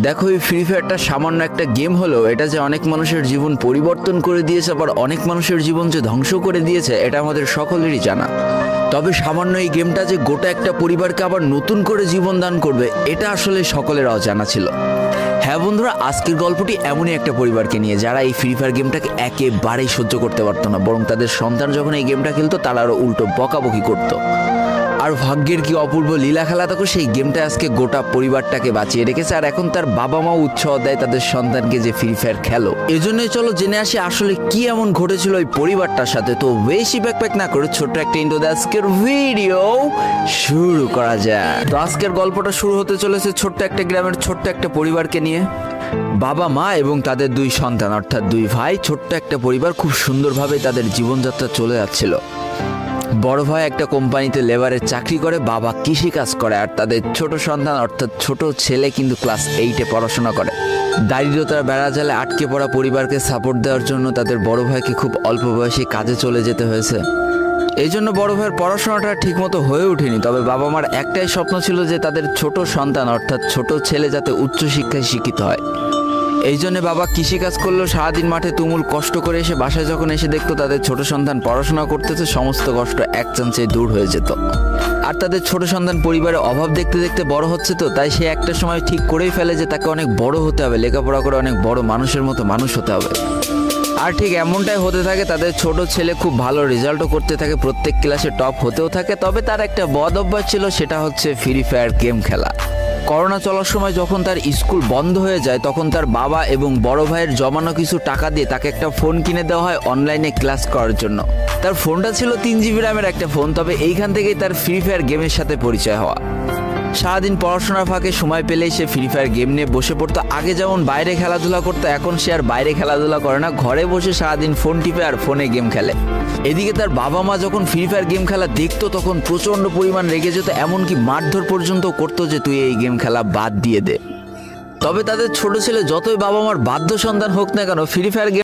দেখো, এই ফ্রি ফায়ারটা সামান্য একটা গেম হলেও এটা যে অনেক মানুষের জীবন পরিবর্তন করে দিয়েছে, আবার অনেক মানুষের জীবন যে ধ্বংস করে দিয়েছে, এটা আমাদের সকলেরই জানা। তবে সামান্য এই গেমটা যে গোটা একটা পরিবারকে আবার নতুন করে জীবন দান করবে, এটা আসলে সকলের অজানা ছিল। হ্যাঁ বন্ধুরা, আজকের গল্পটি এমনই একটা পরিবারকে নিয়ে যারা এই ফ্রি ফায়ার গেমটাকে একেবারেই সহ্য করতে পারতো না, বরং তাদের সন্তান যখন এই গেমটা খেলতো তারা আরও উল্টো বকাবকি করতো। আর ভাগ্যের কি অপূর্ব লীলা খেলা, তখন সেই গেমটা আজকে গোটা পরিবারটাকে বাঁচিয়ে রেখেছে। আর এখন তার বাবা মাও উৎসাহ দেয় তাদের সন্তানকে যে ফ্রি ফায়ার খেলো। এজন্যই চলো জেনে আসি আসলে কি এমন ঘটেছিল ওই পরিবারটার সাথে। তো বেশি ব্যাকপ্যাক না করে ছোট্ট একটা ইন্ট্রো দিয়ে আজকের ভিডিও শুরু করা যায়। তো আজকের গল্পটা শুরু হতে চলেছে ছোট্ট একটা গ্রামের ছোট্ট একটা পরিবারকে নিয়ে। বাবা মা এবং তাদের দুই সন্তান অর্থাৎ দুই ভাই, ছোট্ট একটা পরিবার, খুব সুন্দরভাবে তাদের জীবনযাত্রা চলে যাচ্ছিল। বড় ভাই একটা কোম্পানিতে লেবারের চাকরি করে, বাবা কৃষিকাজ করে, আর তাদের ছোট সন্তান অর্থাৎ ছোট ছেলে কিন্তু ক্লাস 8-এ পড়াশোনা করে। দারিদ্রতার বেড়াজালে আটকে পড়া পরিবারকে সাপোর্ট দেওয়ার জন্য তাদের বড় ভাইকে খুব অল্প বয়সে কাজে চলে যেতে হয়েছে। এই জন্য বড় ভাইয়ের পড়াশোনাটা ঠিকমতো হয়ে ওঠেনি। তবে বাবা মার একটাই স্বপ্ন ছিল যে তাদের ছোট সন্তান অর্থাৎ ছোট ছেলে যাতে উচ্চশিক্ষায় শিক্ষিত হয়। এই জন্য বাবা কৃষিকাজ করলেও সারাদিন মাঠে তুমুল কষ্ট করে এসে বাসায় যখন এসে দেখতো তাদের ছোট সন্তান পড়াশোনা করতেছে, সমস্ত কষ্ট এক চান্সে দূর হয়ে যেত। আর তাদের ছোট সন্তান পরিবারের অভাব দেখতে দেখতে বড় হচ্ছে, তো তাই সে একটা সময় ঠিক করেই ফেলে যে তাকে অনেক বড় হতে হবে, লেখাপড়া করে অনেক বড় মানুষের মতো মানুষ হতে হবে। আর ঠিক এমনটাই হতে থাকে। তাদের ছোট ছেলে খুব ভালো রেজাল্টও করতে থাকে, প্রত্যেক ক্লাসে টপ হতেও থাকে। তবে তার একটা বদ অভ্যাস ছিল, সেটা হচ্ছে ফ্রি ফায়ার গেম খেলা। করোনা চলার সময় যখন তার স্কুল বন্ধ হয়ে যায়, তখন তার বাবা এবং বড় ভাইয়ের জমানো কিছু টাকা দিয়ে তাকে একটা ফোন কিনে দেওয়া হয় অনলাইনে ক্লাস করার জন্য। তার ফোনটা ছিল 3 GB র্যামের একটা ফোন। তবে এইখান থেকেই তার ফ্রি ফায়ার গেমের সাথে পরিচয় হওয়া। সারাদিন পড়াশোনার ফাঁকে সময় পেলেই সে ফ্রি ফায়ার গেম নিয়ে বসে পড়তো। আগে যেমন বাইরে খেলাধুলা করতো, এখন সে আর বাইরে খেলাধুলা করে না, ঘরে বসে সারাদিন ফোন টিপে আর ফোনে গেম খেলে। এদিকে তার বাবা মা যখন ফ্রি ফায়ার গেম খেলা দেখতো তখন প্রচণ্ড পরিমাণ রেগে যেত, এমনকি মারধর পর্যন্ত করতো যে তুই এই গেম খেলা বাদ দিয়ে দে। তবে তাদের ছোট ছেলে যতই বাবা মার বাধ্য সন্তান হোক না কেন, ফ্রি ফায়ার